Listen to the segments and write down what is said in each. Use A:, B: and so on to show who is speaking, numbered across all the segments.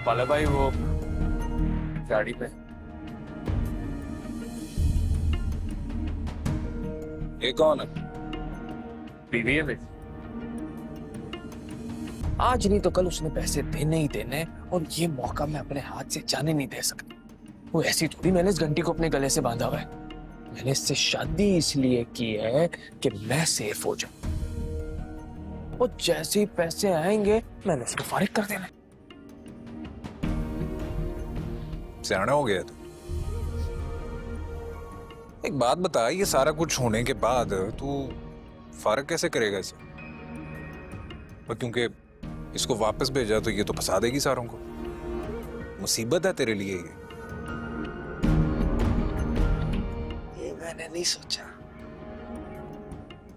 A: पाला भाई वो गाड़ी पे।
B: ये कौन है?
A: बीवी है भाई। आज नहीं तो कल उसने पैसे देने ही देने, और ये मौका मैं अपने हाथ से जाने नहीं दे सकता। वो ऐसी थोड़ी मैंने इस घंटी को अपने गले से बांधा हुआ है। मैंने इससे शादी इसलिए की है कि मैं सेफ हो जाऊं, और जैसे ही पैसे आएंगे मैंने इसको फारिग कर देना।
B: सियाना हो गया तू। एक बात बता, ये सारा कुछ होने के बाद तू फारिग कैसे करेगा इसे? और क्योंकि इसको वापस भेजा तो ये तो फंसा देगी सारों को। मुसीबत है तेरे लिए
A: ये मैंने नहीं सोचा।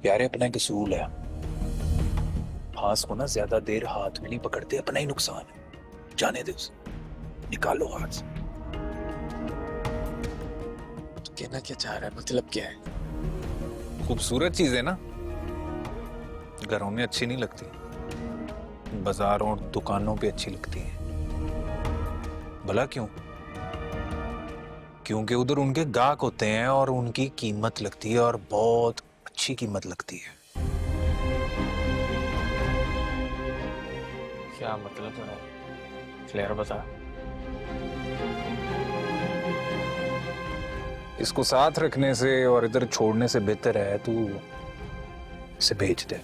B: यार, अपना कसूल है। फांस को ना ज्यादा देर हाथ में नहीं पकड़ते, अपना ही नुकसान है। जाने दे उसे, निकालो हाथ से।
A: तो कहना क्या चाह रहा है, मतलब क्या है?
B: खूबसूरत चीज है ना, घरों में अच्छी नहीं लगती, बाजारों और दुकानों पे अच्छी लगती है। भला क्यों? क्योंकि उधर उनके गाहक होते हैं और उनकी कीमत लगती है, और बहुत अच्छी कीमत लगती है।
A: क्या मतलब है? क्लियर बता।
B: इसको साथ रखने से और इधर छोड़ने से बेहतर है तू इसे भेज दे।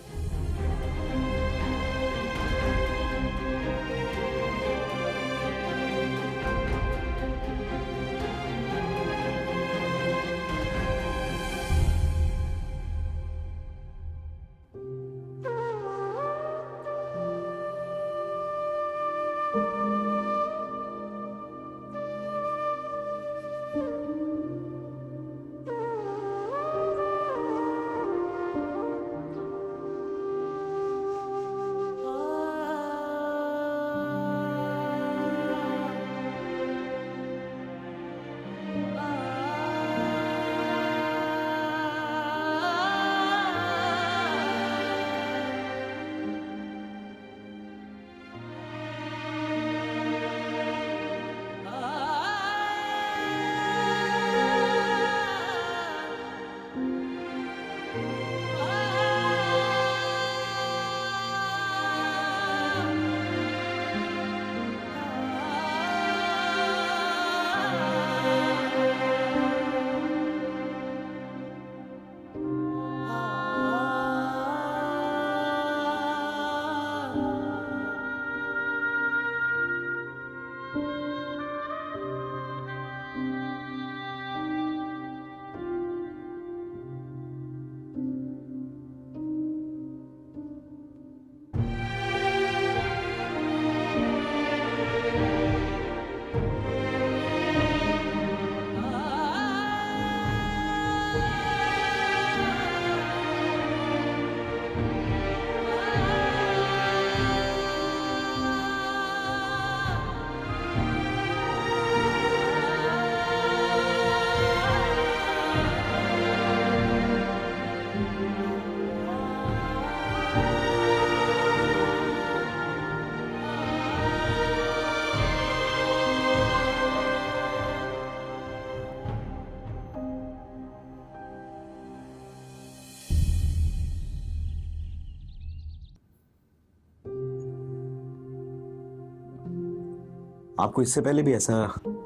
C: आपको इससे पहले भी ऐसा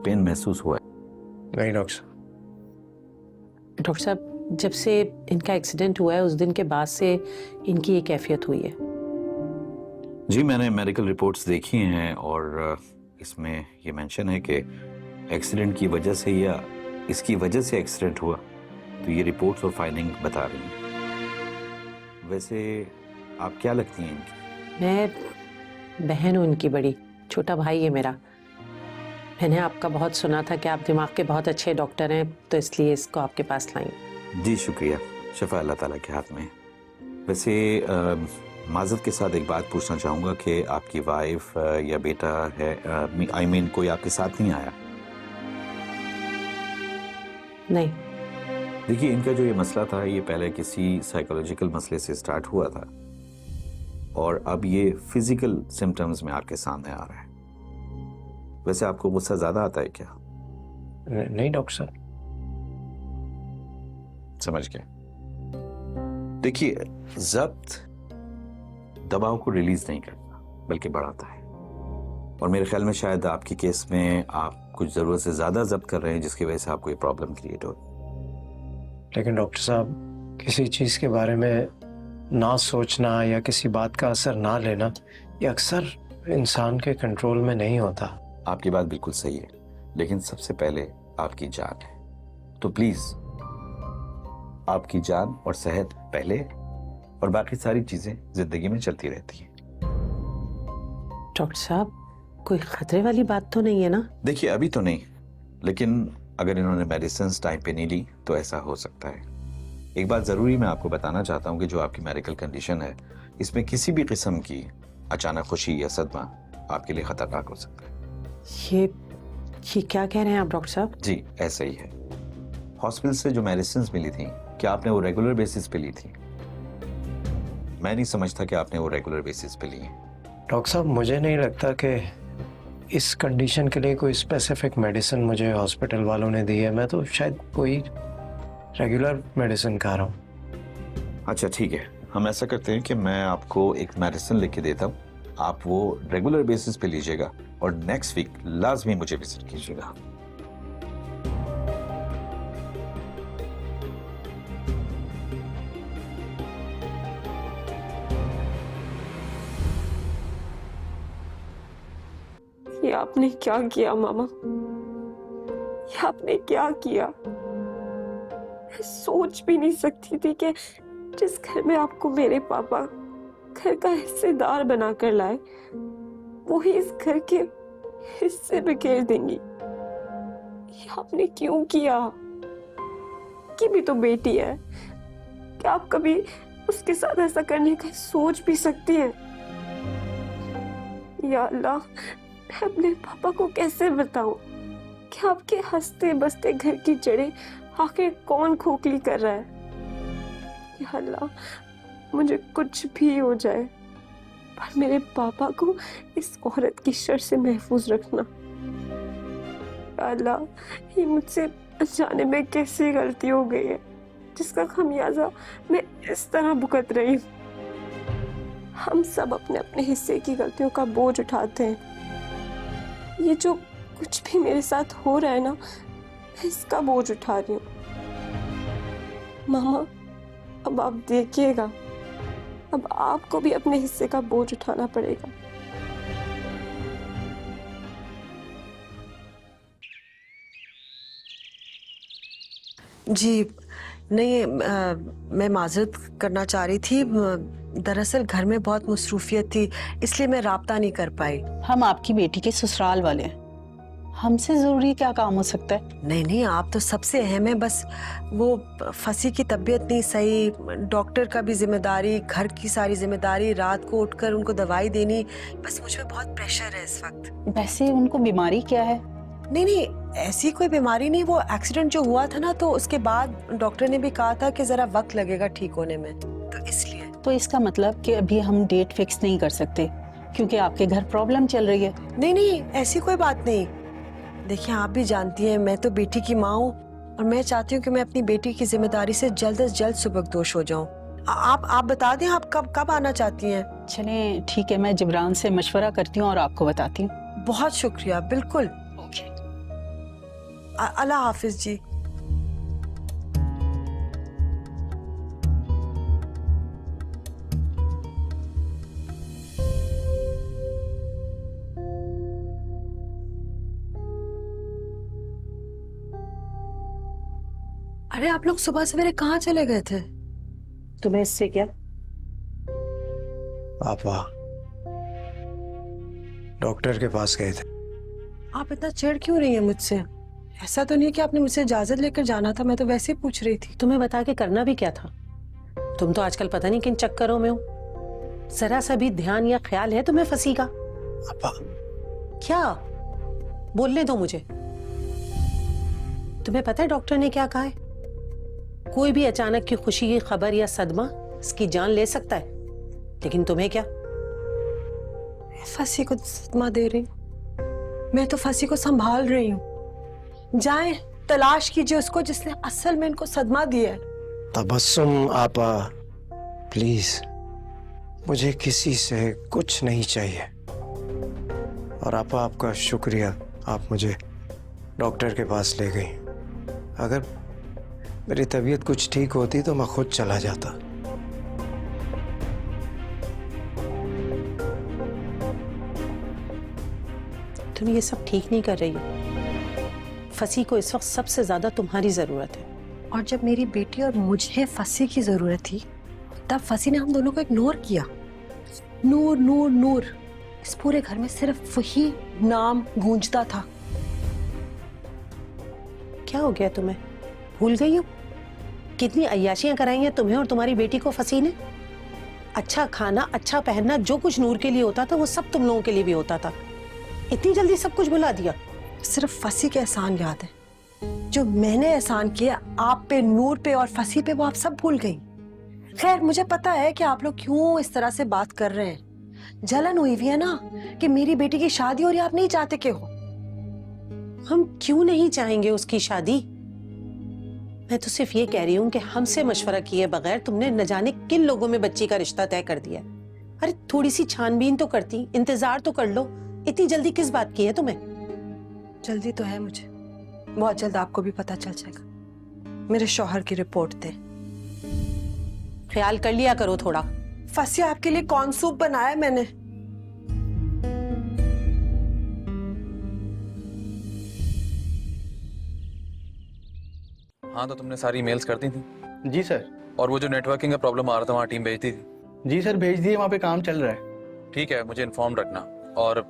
C: पेन महसूस हुआ है?
A: नहीं डॉक्टर।
D: डॉक्टर साहब, जब से इनका एक्सीडेंट हुआ है उस दिन के बाद से इनकी ये कैफियत हुई है।
C: जी, मैंने मेडिकल रिपोर्ट्स देखी हैं और इसमें ये मेंशन है कि एक्सीडेंट की वजह से या इसकी वजह से एक्सीडेंट हुआ, तो ये रिपोर्ट्स और फाइंडिंग बता रही हैं। वैसे आप क्या लगती हैं इनकी?
D: मैं बहन हूँ इनकी बड़ी, छोटा भाई है मेरा। मैंने आपका बहुत सुना था कि आप दिमाग के बहुत अच्छे डॉक्टर हैं, तो इसलिए इसको आपके पास लाई।
C: जी शुक्रिया, शफा अल्लाह ताला के हाथ में। वैसे माज़रत के साथ एक बात पूछना चाहूँगा कि आपकी वाइफ या बेटा है, आई मीन कोई आपके साथ नहीं आया?
D: नहीं।
C: देखिए, इनका जो ये मसला था ये पहले किसी साइकोलॉजिकल मसले से स्टार्ट हुआ था और अब ये फिजिकल सिम्टम्स में आपके सामने आ रहा है। वैसे आपको गुस्सा ज्यादा आता है क्या?
A: नहीं डॉक्टर साहब।
C: समझ गया। देखिए, जब्त दबाव को रिलीज नहीं करता बल्कि बढ़ाता है, और मेरे ख्याल में शायद आपके केस में आप कुछ जरूरत से ज्यादा जब्त कर रहे हैं, जिसकी वजह से आपको ये प्रॉब्लम क्रिएट हो।
A: लेकिन डॉक्टर साहब, किसी चीज के बारे में ना सोचना या किसी बात का असर ना लेना, ये अक्सर इंसान के कंट्रोल में नहीं होता।
C: आपकी बात बिल्कुल सही है, लेकिन सबसे पहले आपकी जान है, तो प्लीज आपकी जान और सेहत पहले, और बाकी सारी चीजें जिंदगी में चलती रहती हैं।
D: डॉक्टर साहब, कोई खतरे वाली बात तो नहीं है ना?
C: देखिए, अभी तो नहीं, लेकिन अगर इन्होंने मेडिसिन टाइम पे नहीं ली तो ऐसा हो सकता है। एक बात जरूरी मैं आपको बताना चाहता हूँ कि जो आपकी मेडिकल कंडीशन है, इसमें किसी भी किस्म की अचानक खुशी या सदमा आपके लिए खतरनाक हो सकता है।
D: ये क्या कह रहे हैं आप डॉक्टर साहब?
C: जी, ऐसा ही है। हॉस्पिटल से जो मेडिसिन मिली थी, क्या आपने वो रेगुलर बेसिस पे ली थी? मैं नहीं समझता कि आपने वो रेगुलर बेसिस पे ली है।
A: डॉक्टर साहब, मुझे नहीं लगता कि इस कंडीशन के लिए कोई स्पेसिफिक मेडिसिन मुझे हॉस्पिटल वालों ने दी है। मैं तो शायद कोई रेगुलर मेडिसिन खा रहा हूँ।
C: अच्छा ठीक है, हम ऐसा करते हैं कि मैं आपको एक मेडिसिन लिख के देता हूँ, आप वो रेगुलर बेसिस पे लीजिएगा और नेक्स्ट वीक लाजमी मुझे विजिट कीजिएगा।
E: ये आपने क्या किया मामा? ये आपने क्या किया? मैं सोच भी नहीं सकती थी कि जिस घर में आपको मेरे पापा घर का हिस्सेदार बनाकर लाए, वो ही इस घर के हिस्से बिखेर देंगी। ये आपने क्यों किया? कि भी तो बेटी है, क्या आप कभी उसके साथ ऐसा करने का सोच भी सकती हैं? या अल्लाह, मैं अपने पापा को कैसे बताऊं कि आपके हंसते बसते घर की जड़ें आखिर कौन खोखली कर रहा है? या अल्लाह, मुझे कुछ भी हो जाए पर मेरे पापा को इस औरत की शर से महफूज रखना। या अल्लाह, ये मुझसे अनजाने में कैसी गलती हो गई है जिसका खमियाजा मैं इस तरह भुगत रही हूँ। हम सब अपने अपने हिस्से की गलतियों का बोझ उठाते हैं। ये जो कुछ भी मेरे साथ हो रहा है ना, मैं इसका बोझ उठा रही हूँ। मामा, अब आप देखिएगा, अब आपको भी अपने हिस्से का बोझ उठाना पड़ेगा।
F: जी नहीं, मैं माजरत करना चाह रही थी। दरअसल घर में बहुत मसरूफियत थी, इसलिए मैं राब्ता नहीं कर पाई।
G: हम आपकी बेटी के ससुराल वाले हैं, हमसे जरूरी क्या काम हो सकता है?
F: नहीं नहीं, आप तो सबसे अहम है। बस वो फसी की तबीयत नहीं सही, डॉक्टर का भी जिम्मेदारी, घर की सारी जिम्मेदारी, रात को उठकर उनको दवाई देनी, बस मुझ पे बहुत प्रेशर है इस वक्त।
G: वैसे उनको बीमारी क्या है?
F: नहीं नहीं, ऐसी कोई बीमारी नहीं। वो एक्सीडेंट जो हुआ था ना, तो उसके बाद डॉक्टर ने भी कहा था कि जरा वक्त लगेगा ठीक होने में, तो इसलिए।
G: तो इसका मतलब कि अभी हम डेट फिक्स नहीं कर सकते क्योंकि आपके घर प्रॉब्लम चल रही है।
F: नहीं नहीं, ऐसी कोई बात नहीं। देखिए, आप भी जानती हैं मैं तो बेटी की माँ हूँ, और मैं चाहती हूँ कि मैं अपनी बेटी की जिम्मेदारी से जल्द से जल्द सुबकदोश हो जाऊँ। आप बता दें, आप कब आना चाहती हैं?
G: चलें ठीक है, मैं जिब्रान से मशवरा करती हूँ और आपको बताती हूँ।
F: बहुत शुक्रिया। बिल्कुल।
G: ओके,
F: अल्लाह हाफिज जी। अरे, आप लोग सुबह सवेरे कहाँ चले गए थे?
D: तुम्हें इससे क्या?
A: पापा डॉक्टर के पास गए थे।
F: आप इतना चिढ़ क्यों रही हैं मुझसे? ऐसा तो नहीं है कि आपने मुझसे इजाजत लेकर जाना था, मैं तो वैसे ही पूछ रही थी।
D: तुम्हें बता के करना भी क्या था? तुम तो आजकल पता नहीं किन चक्करों में हो। जरा सा भी ध्यान या ख्याल है तुम्हें फंसी का?
A: पापा,
D: क्या? बोलने दो मुझे। तुम्हें पता है डॉक्टर ने क्या कहा है? कोई भी अचानक की खुशी की खबर या सदमा इसकी जान ले सकता है, लेकिन तुम्हें क्या?
F: फंसी को सदमा दे रही। मैं तो फंसी को संभाल रही हूँ। जाएं, तलाश कीजिए उसको जिसने असल में इनको सदमा दिया है।
H: तबस्सुम आपा, प्लीज, मुझे किसी से कुछ नहीं चाहिए। और आपा, आपका शुक्रिया, आप मुझे डॉक्टर के पास ले गई। अगर मेरी तबीयत कुछ ठीक होती तो मैं खुद चला जाता।
D: तुम ये सब ठीक नहीं कर रही हो। फसी को इस वक्त सबसे ज्यादा तुम्हारी जरूरत है।
F: और जब मेरी बेटी और मुझे फसी की जरूरत थी तब फसी ने हम दोनों को इग्नोर किया। नूर नूर नूर, इस पूरे घर में सिर्फ वही नाम गूंजता था।
D: क्या हो गया तुम्हें? भूल गई हो कितनी अय्याशियां कराई हैं तुम्हें और तुम्हारी बेटी को फसी ने? अच्छा खाना, अच्छा पहनना, जो कुछ नूर के लिए होता था वो सब तुम लोगों के लिए भी होता था। इतनी जल्दी सब कुछ भुला दिया?
F: सिर्फ फसी के एहसान याद है। जो मैंने एहसान किया आप पे, नूर पे और फसी पे, वो आप सब भूल गई। खैर, मुझे पता है कि आप लोग क्यों इस तरह से बात कर रहे हैं। जलन हुई हुई है ना कि मेरी बेटी की शादी हो रही, आप नहीं चाहते कि हो।
D: हम क्यों नहीं चाहेंगे उसकी शादी? मैं तो सिर्फ ये कह रही हूँ कि हमसे मशवरा किए बगैर तुमने न जाने किन लोगों में बच्ची का रिश्ता तय कर दिया। अरे थोड़ी सी छानबीन तो करती, इंतजार तो कर लो। इतनी जल्दी किस बात की है तुम्हें?
F: जल्दी तो है मुझे, बहुत जल्द आपको भी पता चल जाएगा। मेरे शौहर की रिपोर्ट दे।
D: ख्याल कर लिया करो थोड़ा।
F: फसी, आपके लिए कौन सूप बनाया मैंने?
I: हाँ, तो तुमने सारी ईमेल्स कर दी थी?
J: जी सर।
I: और वो जो नेटवर्किंग का प्रॉब्लम आ रहा था वहाँ टीम भेज दी थी?
J: जी सर, भेज दिए, वहाँ पे काम चल रहा है।
I: ठीक है, मुझे इन्फॉर्म रखना। और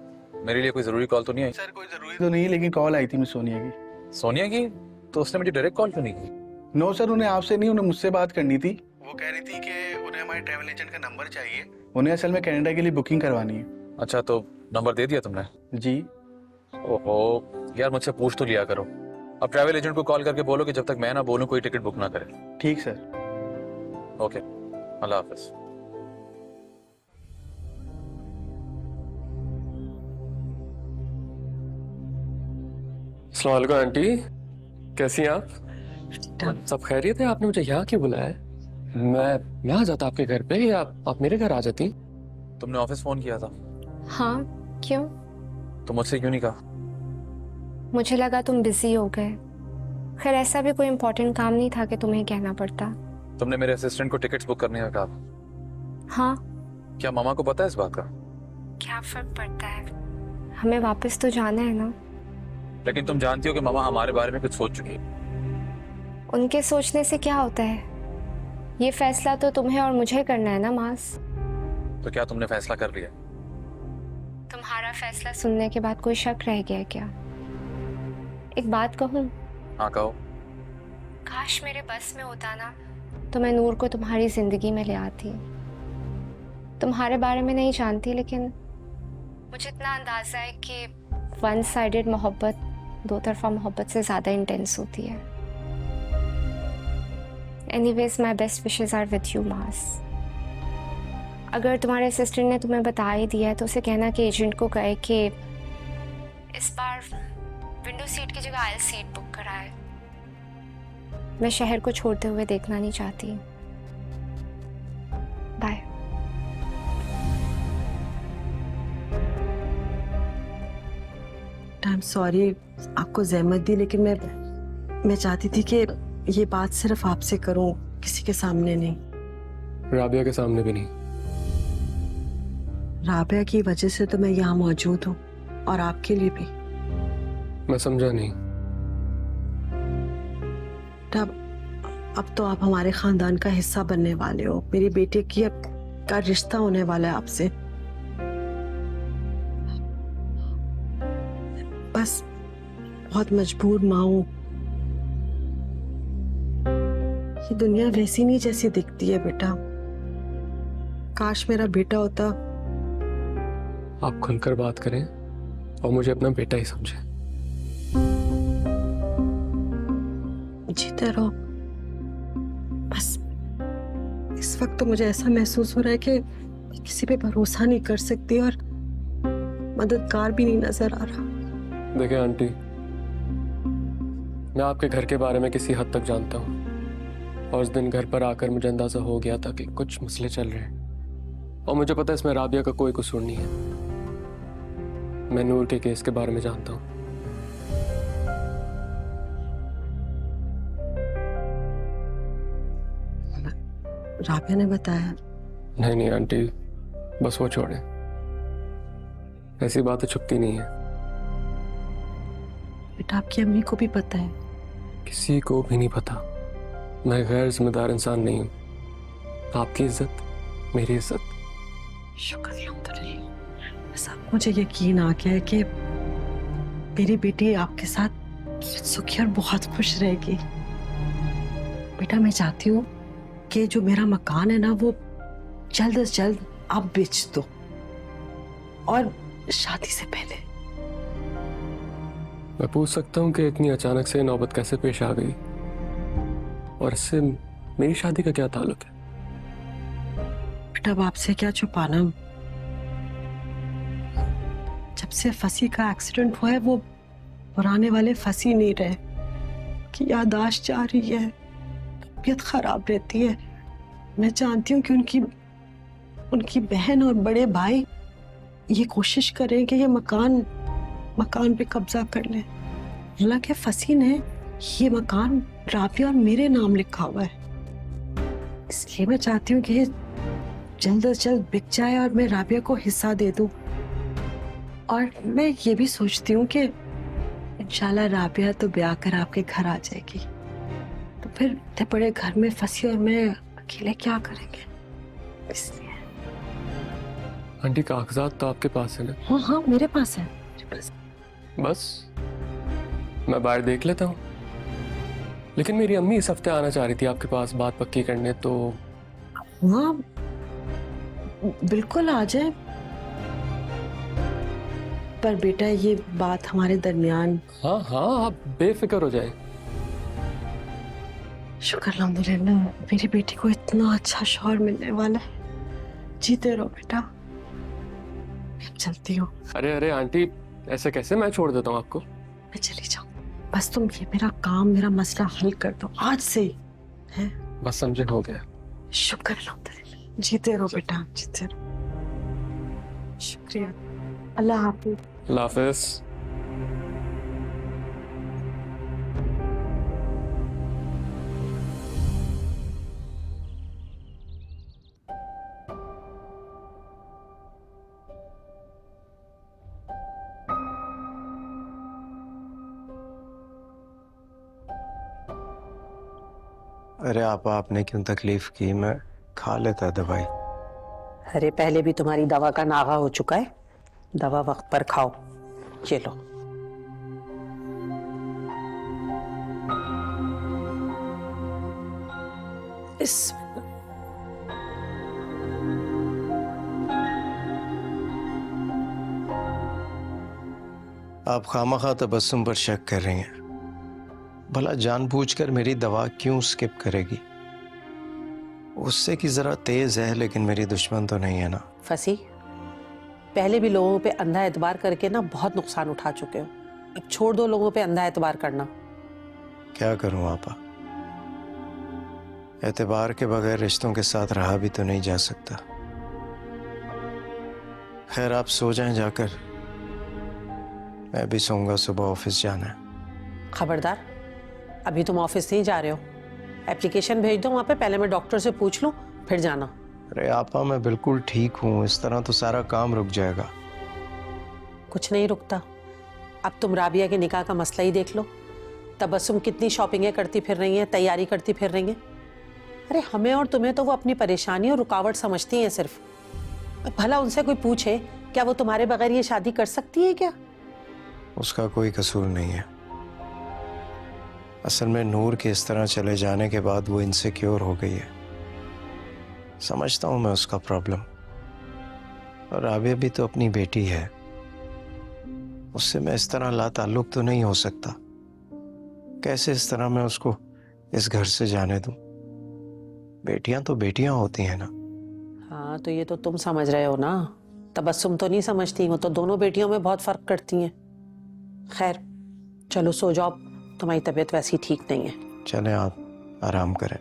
I: मेरे लिए कोई जरूरी कॉल तो नहीं आई?
J: सर कोई जरूरी तो नहीं, लेकिन कॉल आई थी मिस सोनिया की।
I: सोनिया की? तो उसने मुझे डायरेक्ट कॉल क्यों नहीं की?
J: नो सर, उन्हें आपसे नहीं, उन्हें मुझसे बात करनी थी। वो कह रही थी कि उन्हें हमारे ट्रैवल एजेंट का नंबर चाहिए, उन्हें असल में कनाडा के लिए बुकिंग करवानी है।
I: अच्छा, तो नंबर दे दिया तुमने?
J: जी।
I: ओहो यार, मुझसे पूछ तो लिया करो। अब ट्रैवल एजेंट को कॉल करके बोलो कि जब तक मैं ना बोलूं कोई टिकट बुक ना करे।
J: ठीक सर।
I: ओके, अल्लाह हाफिज।
K: अस्सलाम वालेकुम आंटी, कैसी हैं आप? सब खैरियत है? आपने मुझे यहाँ क्यों बुलाया है? मैं यहाँ जाता आपके घर पे, या आप मेरे घर आ जाती?
I: तुमने ऑफिस फोन किया था?
E: हाँ, क्यों?
I: तो मुझसे क्यों नहीं कहा?
E: मुझे लगा तुम बिजी हो गए। खैर, ऐसा भी कोई इम्पोर्टेंट काम नहीं था कि तुम्हें कहना पड़ता।
I: तुमने मेरे असिस्टेंट को टिकट्स बुक करने का कहा।
E: हाँ।
I: क्या मामा को पता है इस बात का?
E: क्या फर्क पड़ता है, हमें वापस तो जाना है ना।
I: लेकिन तुम जानती हो कि मामा हमारे बारे में कुछ सोच चुकी है।
E: उनके सोचने से क्या होता है? ये फैसला तो तुम्हें और मुझे करना है ना मास।
I: तो क्या तुमने फैसला कर लिया?
E: तुम्हारा फैसला सुनने के बाद कोई शक रह गया क्या? एक बात कहूँ?
I: हाँ कहो।
E: काश मेरे बस में होता ना तो मैं नूर को तुम्हारी जिंदगी में ले आती। तुम्हारे बारे में नहीं जानती, लेकिन मुझे इतना अंदाजा है कि वन साइडेड मोहब्बत दो तरफा मोहब्बत से ज़्यादा इंटेंस होती है। Anyways, my best wishes are with you मास। अगर तुम्हारे असिस्टेंट ने तुम्हें बता ही दिया है तो उसे कहना कि एजेंट को कहे कि इस बार विंडो सीट की जगह आयल सीट बुक कराए। मैं शहर को छोड़ते हुए देखना नहीं चाहती। बाय।
F: आई एम सॉरी आपको ज़हमत दी, लेकिन मैं चाहती थी कि ये बात सिर्फ आपसे करूं, किसी के सामने नहीं।
K: राबिया के सामने भी नहीं?
F: राबिया की वजह से तो मैं यहाँ मौजूद हूँ, और आपके लिए भी।
K: मैं समझा नहीं।
F: अब तो आप हमारे खानदान का हिस्सा बनने वाले हो। मेरी बेटी की का रिश्ता होने वाला है आपसे। बस बहुत मजबूर माँ हूं। ये दुनिया वैसी नहीं जैसी दिखती है बेटा। काश मेरा बेटा होता।
K: आप खुलकर बात करें और मुझे अपना बेटा ही समझे।
F: जीते रहो। बस इस वक्त तो मुझे ऐसा महसूस हो रहा है कि किसी पे भरोसा नहीं कर सकती और मददगार भी नहीं नजर आ रहा।
K: देखिए आंटी, मैं आपके घर के बारे में किसी हद तक जानता हूँ, और उस दिन घर पर आकर मुझे अंदाजा हो गया था कि कुछ मसले चल रहे हैं, और मुझे पता है इसमें राबिया का कोई कसूर नहीं है। मैं नूर के केस के बारे में जानता हूँ।
F: राबिया ने बताया?
K: नहीं नहीं आंटी, बस वो छोड़े, ऐसी बातें छुपती नहीं है।
F: बेटा आपकी अम्मी को भी पता है?
K: किसी को भी नहीं पता। मैं गैर जिम्मेदार इंसान नहीं हूँ। आपकी इज्जत मेरी इज्जत।
F: शुक्र अल्हम्दुलिल्लाह। बस अब मुझे यकीन आ गया है कि मेरी बेटी आपके साथ सुखी और बहुत खुश रहेगी। बेटा मैं चाहती हूँ कि जो मेरा मकान है ना वो जल्द से जल्द आप बेच दो, और शादी से पहले।
K: मैं पूछ सकता हूँ कि इतनी अचानक से नौबत कैसे पेश आ गई, और इससे मेरी शादी का क्या ताल्लुक है?
F: बेटा अब आपसे क्या छुपाना, जब से फसी का एक्सीडेंट हुआ है वो पुराने वाले फसी नहीं रहे, कि याददाश्त जा रही है, तबीयत खराब रहती है। मैं जानती हूँ कि उनकी बहन और बड़े भाई ये कोशिश करें कि ये मकान पे कब्जा कर लें। हालांकि फसी ने ये मकान राबिया और मेरे नाम लिखा हुआ है, इसलिए मैं चाहती हूँ कि ये जल्द से जल्द बिक जाए और मैं राबिया को हिस्सा दे दूं। और मैं ये भी सोचती हूँ कि इंशाल्लाह राबिया तो ब्याह कर आपके घर आ जाएगी, तो फिर इतने बड़े घर में फसी और मैं अकेले क्या करेंगे, इसलिए।
K: आंटी कागजात तो आपके पास है ना?
F: हाँ हाँ मेरे पास है, मेरे पास।
K: बस मैं बाहर देख लेता हूँ। लेकिन मेरी अम्मी इस हफ्ते आना चाह रही थी आपके पास बात पक्की करने, तो
F: हाँ बिल्कुल आ जाए, पर बेटा ये बात हमारे दरमियान।
K: हाँ हाँ आप बेफिक्र हो जाए।
F: शुक्र अल्हम्दुलिल्लाह मेरी बेटी को इतना अच्छा शौहर मिलने वाला है। जीते रहो बेटा, मैं चलती हूँ।
K: अरे अरे आंटी, ऐसे कैसे? मैं छोड़ देता हूँ आपको।
F: मैं चली जाऊँ, बस तुम ये मेरा मसला हल कर दो आज से ही, है?
K: बस समझे, हो गया।
F: शुक्र अल्हम्दुलिल्लाह। जीते रहो बेटा, जीते रहो। शुक्रिया। अल्लाह हाफिज।
K: अल्लाह हाफिज।
H: अरे आपने क्यों तकलीफ की, मैं खा लेता दवाई।
D: अरे पहले भी तुम्हारी दवा का नागा हो चुका है, दवा वक्त पर खाओ। ये लो। इस
H: आप खामखा तबस्सुम पर शक कर रही हैं। भला जानबूझकर मेरी दवा क्यों स्किप करेगी? उससे की जरा तेज है, लेकिन मेरी दुश्मन तो नहीं है ना।
D: फसी, पहले भी लोगों पे अंधा एतबार करके ना बहुत नुकसान उठा चुके हो, अब छोड़ दो लोगों पे अंधा एतबार करना।
H: क्या करूं आपा, एतबार के बगैर रिश्तों के साथ रहा भी तो नहीं जा सकता। खैर आप सो जाएं जाकर, मैं भी सोऊंगा, सुबह ऑफिस जाना है।
D: खबरदार, अभी तुम ऑफिस नहीं जा रहे हो, एप्लीकेशन भेज दो वहां पे, पहले मैं डॉक्टर से पूछ लूं फिर जाना।
H: अरे आपा मैं बिल्कुल ठीक हूँ, इस तरह तो सारा काम रुक जाएगा।
D: कुछ नहीं रुकता, अब तुम राबिया के निकाह का मसला ही देख लो। तबस्सुम कितनी शॉपिंगें करती फिर रही हैं, तैयारी करती फिर रही हैं। अरे हमें और तुम्हें तो वो अपनी परेशानी और रुकावट समझती हैं सिर्फ। अब भला उनसे कोई पूछे क्या वो तुम्हारे बगैर ये शादी कर सकती है क्या?
H: उसका कोई कसूर नहीं है। असल में नूर के इस तरह चले जाने के बाद वो इनसिक्योर हो गई है। समझता हूं मैं उसका प्रॉब्लम, और राबिया भी तो अपनी बेटी है, उससे मैं इस तरह लाताल्लुक तो नहीं हो सकता। कैसे इस तरह मैं उसको इस घर से जाने दूं? बेटियां तो बेटियां होती हैं ना।
D: हाँ तो ये तो तुम समझ रहे हो ना, तबस्सुम तो नहीं समझती, वो तो दोनों बेटियों में बहुत फर्क करती हैं। खैर चलो सो जाओ, तुम्हारी तबीयत वैसी ठीक नहीं है।
H: चले आप आराम करें।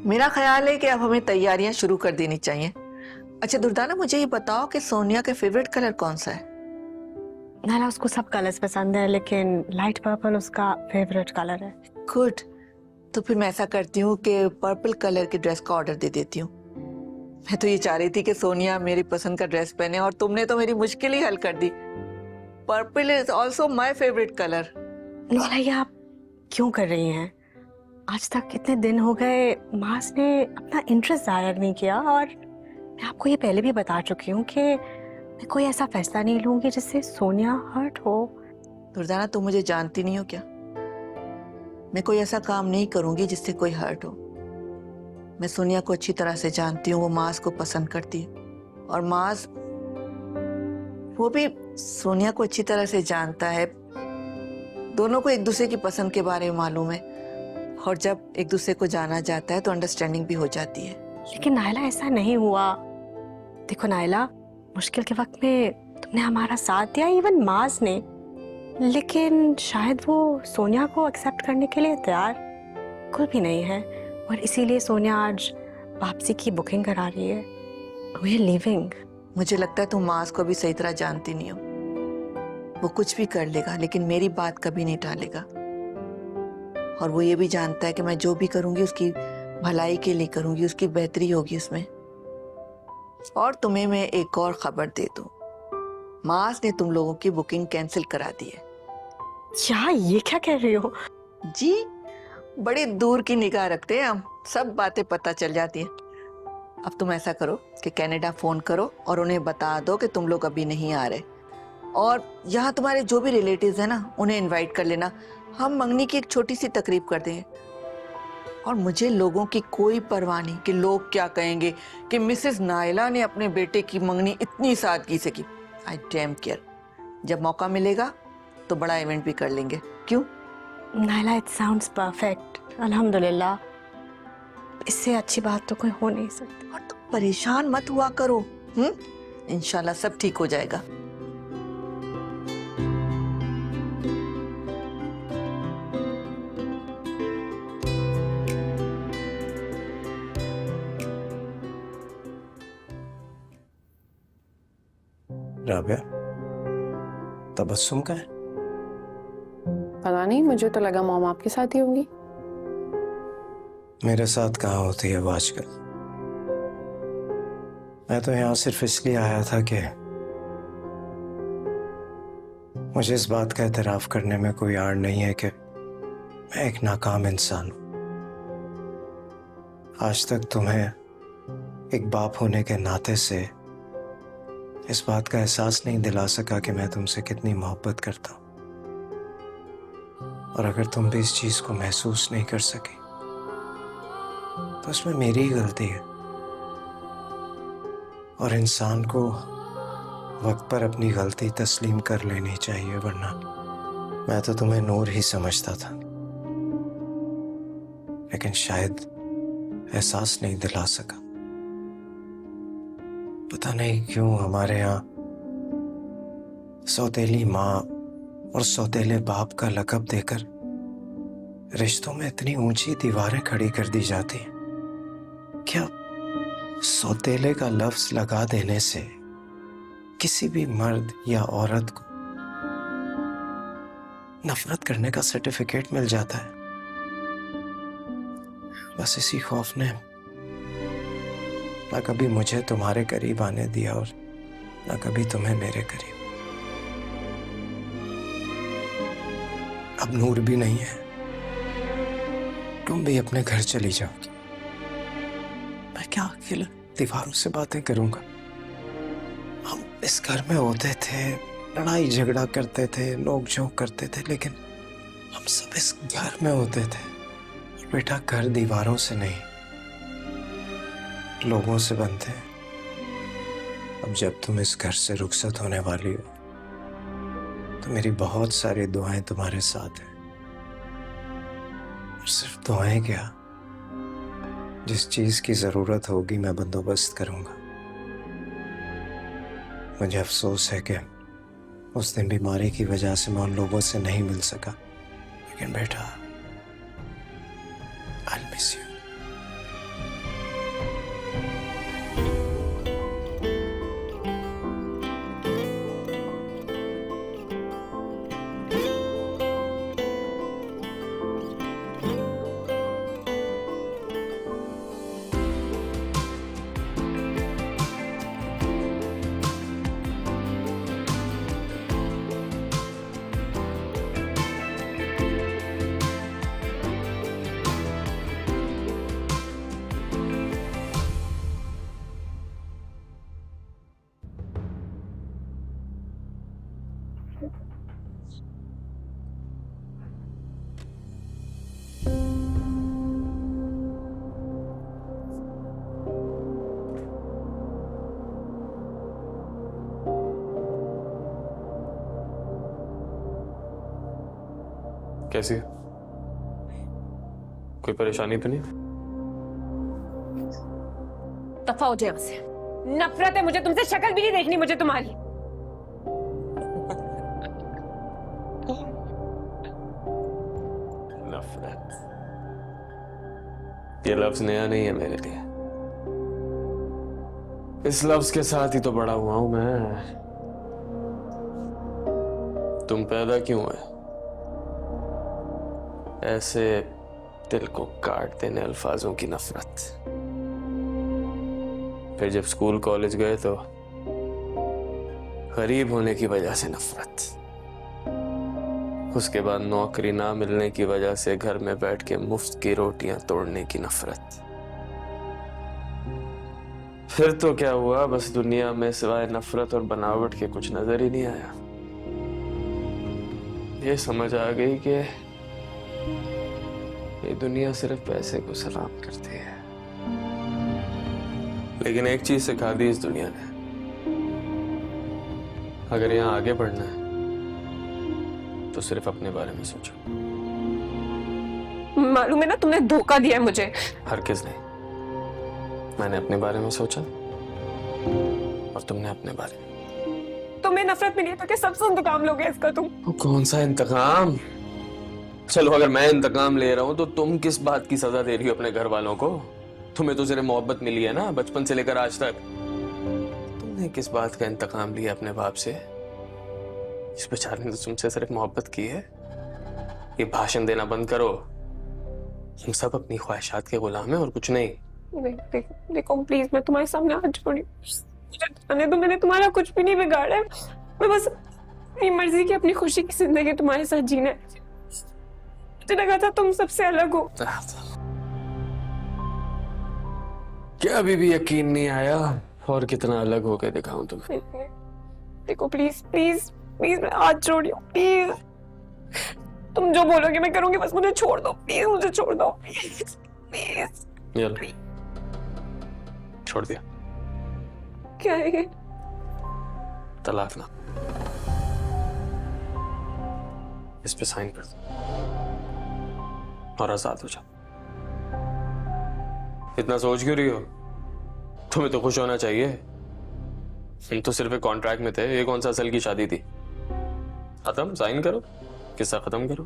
L: मेरा ख्याल है कि अब हमें तैयारियां शुरू कर देनी चाहिए। अच्छा दुर्दाना, मुझे ये बताओ कि सोनिया का फेवरेट कलर कौन सा है?
E: नाला उसको सब कलर्स पसंद है, लेकिन लाइट पर्पल उसका फेवरेट कलर है।
L: गुड, तो फिर मैं ऐसा करती हूँ कि पर्पल कलर की ड्रेस का ऑर्डर दे देती हूँ। मैं तो ये चाह रही थी कि सोनिया मेरी पसंद का ड्रेस पहने, और तुमने तो मेरी मुश्किल ही हल कर दी। Purple is also my favourite colour.
E: नाला ये आप क्यों कर रही हैं? आज तक कितने दिन हो गए मास ने अपना इंटरेस्ट जाहिर नहीं किया, और मैं आपको ये पहले भी बता चुकी हूँ कि मैं कोई ऐसा फैसला नहीं लूंगी जिससे सोनिया हर्ट हो।
L: दुर्दाना, तुम मुझे जानती नहीं हो क्या? मैं कोई ऐसा काम नहीं करूंगी जिससे कोई हर्ट हो। मैं सोनिया को अच्छी तरह से जानती हूँ, वो मास को पसंद करती है, और मास वो भी सोनिया को अच्छी तरह से जानता है। दोनों को एक दूसरे की पसंद के बारे में मालूम है, और जब एक दूसरे को जाना जाता है तो अंडरस्टैंडिंग भी हो जाती है।
E: लेकिन नायला ऐसा नहीं हुआ। देखो नायला, मुश्किल के वक्त में तुमने हमारा साथ दिया, इवन माज ने, लेकिन शायद वो सोनिया को एक्सेप्ट करने के लिए तैयार बिल्कुल भी नहीं है, और इसीलिए सोनिया आज वापसी की बुकिंग करा रही है। We are leaving.
L: मुझे लगता है तुम मास को भी सही तरह जानती नहीं हो। वो कुछ भी कर लेगा, लेकिन मेरी बात कभी नहीं टालेगा, और वो ये भी जानता है कि मैं जो भी करूंगी उसकी भलाई के लिए करूंगी, उसकी बेहतरी होगी उसमें। और तुम्हें मैं एक और खबर दे दूं, मास ने तुम लोगों की बुकिंग कैंसिल करा दी है।
E: क्या ये क्या कह रही हो?
L: जी, बड़ी दूर की निगाह रखते हैं हम, सब बातें पता चल जाती हैं। अब तुम ऐसा करो कि कनाडा फोन करो और उन्हें बता दो कि तुम लोग अभी नहीं आ रहे, और यहाँ तुम्हारे जो भी रिलेटिव्स हैं ना, उन्हें इनवाइट कर लेना। हम मंगनी की एक छोटी सी तकरीब कर देंगे, और मुझे लोगों की कोई परवाह नहीं कि लोग क्या कहेंगे कि मिसेस नायला ने अपने बेटे की मंगनी इतनी सादगी से की। आई डैम केयर। जब मौका मिलेगा तो बड़ा इवेंट भी कर लेंगे। क्यों?
E: Naila, it sounds perfect. अल्हम्दुलिल्लाह, इससे अच्छी बात तो कोई हो नहीं सकती।
L: और तुम परेशान मत हुआ करो, इंशाल्लाह सब ठीक हो जाएगा।
H: राबिया, तबस्सुम का है?
M: पता नहीं, मुझे तो लगा मॉम आपके साथ ही होंगी।
H: मेरे साथ कहाँ होती है वो आजकल? मैं तो यहाँ सिर्फ इसलिए आया था कि मुझे इस बात का एतराफ करने में कोई आड़ नहीं है कि मैं एक नाकाम इंसान हूं। आज तक तुम्हें एक बाप होने के नाते से इस बात का एहसास नहीं दिला सका कि मैं तुमसे कितनी मोहब्बत करता हूं, और अगर तुम भी इस चीज को महसूस नहीं कर सकी तो उसमें मेरी ही गलती है। और इंसान को वक्त पर अपनी गलती तस्लीम कर लेनी चाहिए, वरना मैं तो तुम्हें नूर ही समझता था, लेकिन शायद एहसास नहीं दिला सका। पता नहीं क्यों हमारे यहाँ सौतेली माँ और सौतेले बाप का लक़ब देकर रिश्तों में इतनी ऊंची दीवारें खड़ी कर दी जाती हैं। क्या सौतेले का लफ्ज लगा देने से किसी भी मर्द या औरत को नफरत करने का सर्टिफिकेट मिल जाता है? बस इसी खौफ ने ना कभी मुझे तुम्हारे करीब आने दिया और ना कभी तुम्हें मेरे करीब। अब नूर भी नहीं है, तुम भी अपने घर चली जाओगी। मैं क्या अकेला दीवारों से बातें करूंगा? हम इस घर में होते थे, लड़ाई झगड़ा करते थे, नोक झोंक करते थे, लेकिन हम सब इस घर में होते थे। और बेटा, घर दीवारों से नहीं, लोगों से बनते हैं। अब जब तुम इस घर से रुखसत होने वाली हो तो मेरी बहुत सारी दुआएं तुम्हारे साथ हैं। और सिर्फ दुआएं क्या, जिस चीज की जरूरत होगी मैं बंदोबस्त करूंगा। मुझे अफसोस है कि उस दिन बीमारी की वजह से मैं उन लोगों से नहीं मिल सका, लेकिन बेटा आई मिस यू।
K: कैसी है? कोई परेशानी तो नहीं?
E: दफा हो जाए यहाँ से। नफरत है मुझे तुमसे, शक्ल भी नहीं देखनी मुझे तुम्हारी।
K: नफरत, ये लफ्ज नया नहीं है मेरे लिए। इस लफ्ज के साथ ही तो बड़ा हुआ हूं मैं। तुम पैदा क्यों हुए? ऐसे दिल को काट देने अल्फाजों की नफरत। फिर जब स्कूल कॉलेज गए तो गरीब होने की वजह से नफरत। उसके बाद नौकरी ना मिलने की वजह से घर में बैठ के मुफ्त की रोटियां तोड़ने की नफरत। फिर तो क्या हुआ, बस दुनिया में सिवाय नफरत और बनावट के कुछ नजर ही नहीं आया। ये समझ आ गई कि ये दुनिया सिर्फ पैसे को सलाम करती है। लेकिन एक चीज सिखा दी इस दुनिया ने, अगर यहाँ आगे बढ़ना है तो सिर्फ अपने बारे में सोचो।
E: मालूम है ना तुमने धोखा दिया है मुझे।
K: हरगिज़ नहीं, मैंने अपने बारे में सोचा और तुमने अपने बारे में।
E: तुम्हें नफरत मिली है तो क्या सबसे इंतकाम लोगे इसका तुम?
K: कौन सा इंतकाम? चलो अगर मैं इंतकाम ले रहा हूं तो तुम किस बात की सजा दे रही हो अपने घर वालों को? तुम्हें तो सिर्फ मोहब्बत मिली है ना, बचपन से लेकर आज तक। तुमने किस बात का इंतकाम लिया अपने बाप से? इस बेचारे ने तो तुमसे सिर्फ मोहब्बत की है। ये भाषण देना बंद करो। हम सब अपनी ख्वाहिशात के गुलाम हैं और कुछ नहीं।
E: देखो प्लीज, मैं तुम्हारे सामने हाथ जोड़ी, मुझे तो मैंने तुम्हारा कुछ भी नहीं बिगाड़ा है। मैं बस अपनी मर्जी की, अपनी खुशी की जिंदगी तुम्हारे साथ जीना है। मुझे लगा था तुम सबसे अलग हो।
K: क्या अभी भी यकीन नहीं आया? और कितना अलग होकर दिखाऊं तुम्हें?
E: देखो प्लीज प्लीज प्लीज, मैं हाथ जोड़ी हूँ, प्लीज। तुम जो बोलोगे मैं करूंगी, बस मुझे छोड़ दो प्लीज, मुझे छोड़ दो प्लीज प्लीज।
K: ये लो, छोड़ दिया।
E: क्या है ये?
K: तलाक ना। इस पे साइन कर दो और आजाद हो जाओ। इतना सोच क्यों रही हो? तुम्हें तो खुश होना चाहिए। तुम तो सिर्फ एक कॉन्ट्रैक्ट में थे, ये कौन सा असल की शादी थी? खत्म, साइन करो, किस्सा खत्म करो।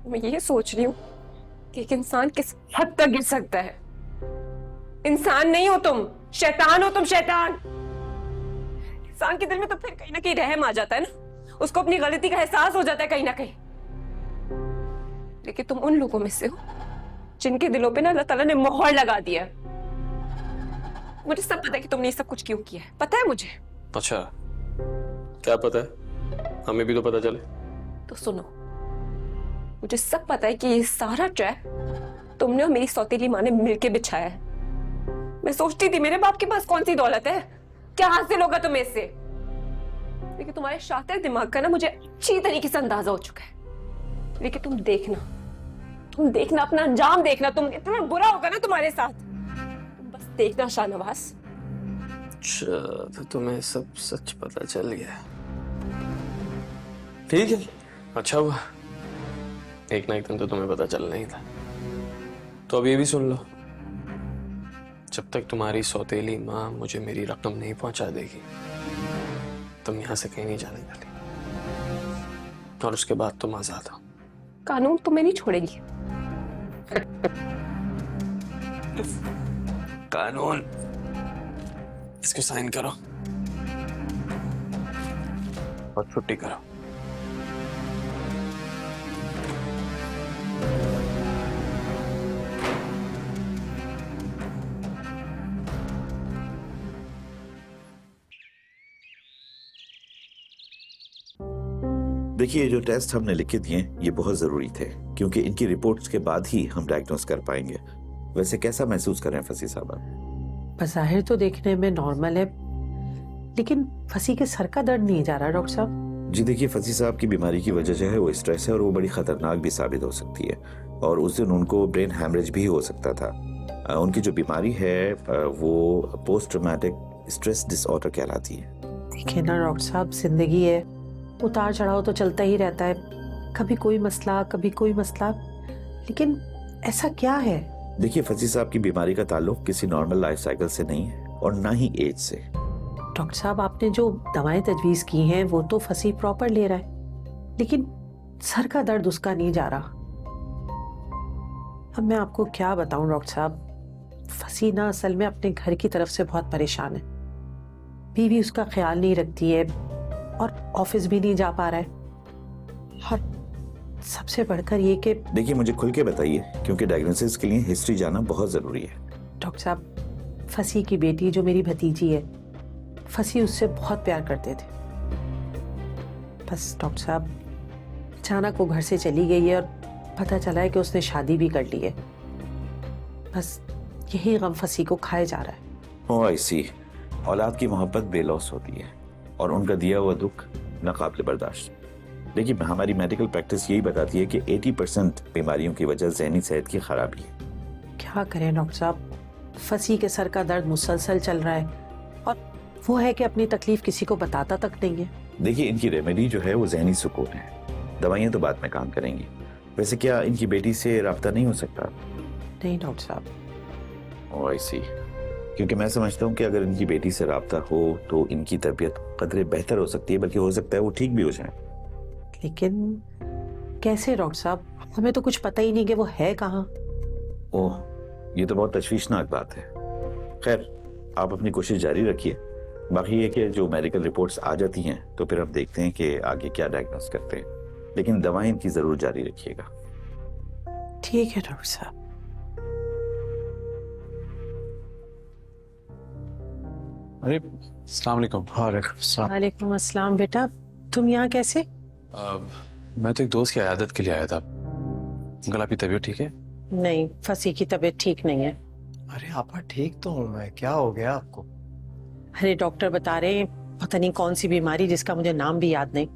E: मैं ये सोच रही हूँ कि एक इंसान किस हद तक गिर सकता है। इंसान नहीं हो तुम, शैतान हो तुम, शैतान। इंसान के दिल में तो फिर कहीं ना कहीं रहम आ जाता है ना, उसको अपनी गलती का एहसास हो जाता है कहीं ना कहीं। लेकिन तुम उन लोगों में से हो जिनके दिलों पे ना अल्लाह ताला ने मोहर लगा दिया है। मुझे सब पता है कि तुमने ये सब कुछ क्यों किया है, पता है मुझे।
K: अच्छा, क्या पता है? हमें भी तो पता चले।
E: तो सुनो, मुझे सब पता है कि ये सारा ट्रैप तुमने और मेरी सौतेली माँ ने मिलके बिछाया है। मैं सोचती थी मेरे बाप के पास कौन सी दौलत है, क्या हासिल होगा तुम्हें इससे। लेकिन तुम्हारे शातिर दिमाग का ना मुझे अच्छी तरीके से अंदाजा हो चुका है। लेकिन तुम देखना अपना अंजाम देखना। तुम इतना बुरा होगा ना तुम्हारे साथ, तुम बस देखना शाहनवाज।
K: अच्छा, तो तुम्हें सब सच पता चल गया। ठीक है, अच्छा हुआ। एक ना एक दिन तो तुम्हें पता चलना ही था। तो अब ये भी सुन लो, जब तक तुम्हारी सौतेली माँ मुझे मेरी रकम नहीं पहुंचा देगी तुम यहाँ से कहीं नहीं जाने वाली, और उसके बाद तुम आजाद हो।
E: कानून तुम्हें नहीं छोड़ेगी।
K: कानून, इसको साइन करो और छुट्टी करो।
C: देखिए, जो टेस्ट हमने लिख के दिए ये बहुत जरूरी थे, क्योंकि इनकी रिपोर्ट्स के बाद ही हम डायग्नोस कर पाएंगे। वैसे कैसा महसूस कर रहे हैं फसी साहब आप?
D: बज़ाहिर तो देखने में नॉर्मल है, लेकिन फसी के सर का दर्द नहीं जा रहा डॉक्टर साहब।
C: जी देखिए, फसी साहब की बीमारी की वजह जो है वो स्ट्रेस है, और वो बड़ी खतरनाक भी साबित हो सकती है, और उस दिन उनको ब्रेन हैमरेज भी हो सकता था। उनकी जो बीमारी है वो पोस्ट ट्रॉमेटिक स्ट्रेस डिसऑर्डर कहलाती है।
D: देखिए ना डॉक्टर साहब, जिंदगी है, उतार चढ़ाव तो चलता ही रहता है, कभी कोई मसला कभी कोई मसला, लेकिन ऐसा क्या है?
C: देखिए, फसी साहब की बीमारी का ताल्लुक किसी नॉर्मल लाइफ साइकिल से नहीं है, और ना ही एज से।
D: डॉक्टर साहब, आपने जो दवाएं तजवीज की हैं वो तो फसी प्रॉपर ले रहा है, लेकिन सर का दर्द उसका नहीं जा रहा। अब मैं आपको क्या बताऊं डॉक्टर साहब, फसी ना असल में अपने घर की तरफ से बहुत परेशान है। बीवी उसका ख्याल नहीं रखती है, और ऑफिस भी नहीं जा पा रहा है, और सबसे बढ़कर ये कि
C: देखिए, मुझे खुल के बताइए, क्योंकि डायग्नोसिस के लिए हिस्ट्री जानना बहुत जरूरी है।
D: डॉक्टर साहब, फसी की बेटी जो मेरी भतीजी है, फसी उससे बहुत प्यार करते थे। बस डॉक्टर साहब, अचानक वो घर से चली गई है, और पता चला है कि उसने शादी भी कर ली है। बस यही गम फसी को खाए जा रहा है।
C: ओह आई सी। औलाद की मोहब्बत बेलौस होती है, और उनका दिया हुआ दुख नाकाबिल बर्दाश्त। देखिए, हमारी मेडिकल प्रैक्टिस यही बताती है कि 80% बीमारियों की वजह ज़हनी सेहत की खराबी है।
D: क्या करें डॉक्टर साहब, फसी के सर का दर्द मुसलसल चल रहा है, और वो है कि अपनी तकलीफ किसी को बताता तक नहीं है।
C: देखिए, इनकी रेमेडी जो है वो ज़हनी सुकून है, दवाइयाँ तो बाद में काम करेंगी। वैसे क्या इनकी बेटी से राब्ता नहीं हो सकता?
D: नहीं डॉक्टर साहब।
C: ओह आई सी। क्योंकि मैं समझता हूँ कि अगर इनकी बेटी से राब्ता हो तो इनकी तबीयत कदरे बेहतर हो सकती है, बल्कि हो सकता है वो ठीक भी हो जाए।
D: लेकिन कैसे डॉक्टर साहब, हमें तो कुछ पता ही नहीं कि वो है कहाँ।
C: ओह, ये तो बहुत तशवीशनाक बात है। खैर, आप अपनी कोशिश जारी रखिए। बाकी ये कि जो मेडिकल रिपोर्ट्स आ जाती हैं तो फिर हम देखते हैं कि आगे क्या डायग्नोस करते हैं, लेकिन दवाएं इनकी जरूर जारी रखिएगा।
D: ठीक है डॉक्टर साहब।
I: अरे अस्सलाम वालेकुम।
D: वालेकुम अस्सलाम। बेटा, तुम यहाँ कैसे?
I: मैं तो एक दोस्त की इयादत के लिए आया था। अंकल, आपकी तबीयत ठीक है?
D: नहीं, फसी की तबीयत ठीक नहीं है।
H: अरे आपा, ठीक तो हूँ मैं, क्या हो गया आपको?
D: अरे डॉक्टर बता रहे हैं पता नहीं कौन सी बीमारी, जिसका मुझे नाम भी याद नहीं।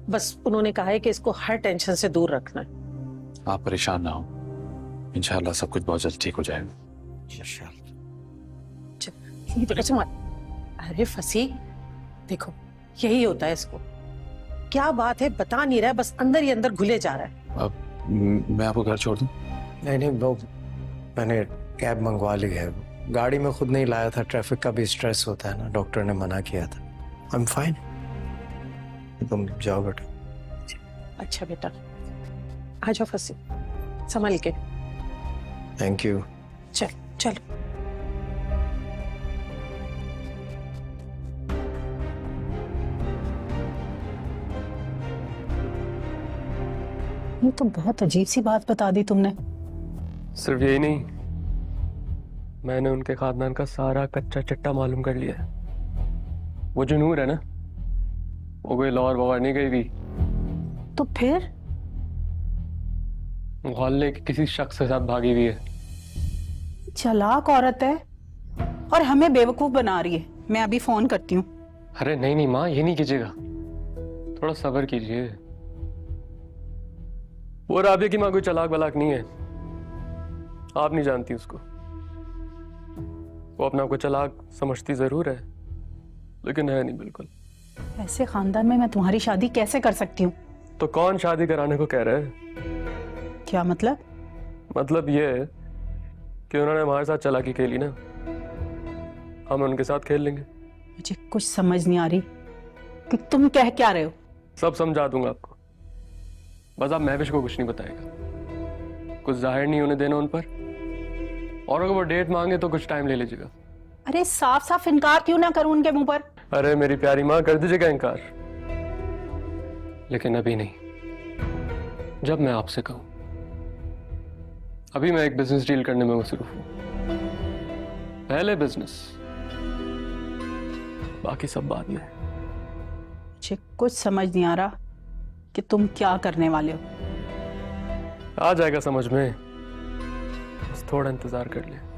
D: बस उन्होंने कहा है कि इसको हर टेंशन से दूर रखना है।
I: आप परेशान ना हो, इंशाल्लाह सब कुछ बहुत जल्द ठीक हो जाएगा।
D: अरे फसी, देखो यही होता है इसको। क्या बात है बता नहीं रहा है, बस अंदर ही अंदर घुले जा रहा है।
I: अब मैं आपको घर छोड़ दूं?
H: नहीं, वो मैंने कैब मंगवा ली है, गाड़ी में खुद नहीं लाया था, ट्रैफिक का भी स्ट्रेस होता है ना, डॉक्टर ने मना किया था। आई एम फाइन, तुम जाओ बेटा।
D: अच्छा बेटा, आ जाओ फसी, संभल के।
H: Thank you.
D: चल चलो।
G: ये तो बहुत अजीब सी बात बता दी तुमने।
K: सिर्फ यही नहीं, मैंने उनके खानदान का सारा कच्चा चिट्टा मालूम कर लिया है। वो जो नूर है ना, वो कोई लाहौर बवार नहीं गई भी।
G: तो फिर?
K: मोहल्ले के किसी शख्स के साथ भागी हुई है।
G: चालाक औरत है और हमें बेवकूफ बना रही है। मैं अभी फोन करती हूँ।
K: अरे नहीं नहीं माँ, ये नहीं कीजिएगा, थोड़ा सब्र कीजिए। वो राबिया की माँ कोई चालाक बलाक नहीं है, आप नहीं जानती उसको। वो अपना को चालाक समझती जरूर है, लेकिन है नहीं बिल्कुल।
G: ऐसे खानदान में मैं तुम्हारी शादी कैसे कर सकती हूँ?
K: तो कौन शादी कराने को कह रहा है?
G: क्या मतलब?
K: मतलब ये है कि उन्होंने हमारे साथ चालाकी खेली ना, हम उनके साथ खेल लेंगे।
G: मुझे कुछ समझ नहीं आ रही कि तुम कह क्या रहे हो।
K: सब समझा दूंगा आपको, बस आप महविश को कुछ नहीं बताएगा, कुछ जाहिर नहीं होने देना उन पर, और अगर वो डेट मांगे तो कुछ टाइम ले लीजिएगा।
G: अरे साफ साफ इनकार क्यों ना करूं उनके मुंह पर।
K: अरे मेरी प्यारी माँ, कर दीजिएगा इनकार, लेकिन अभी नहीं, जब मैं आपसे कहूं। अभी मैं एक बिजनेस डील करने में मसरूफ हूं, पहले बिजनेस, बाकी सब बाद में।
G: मुझे कुछ समझ नहीं आ रहा कि तुम क्या करने वाले हो।
K: आ जाएगा समझ में, बस थोड़ा इंतजार कर ले।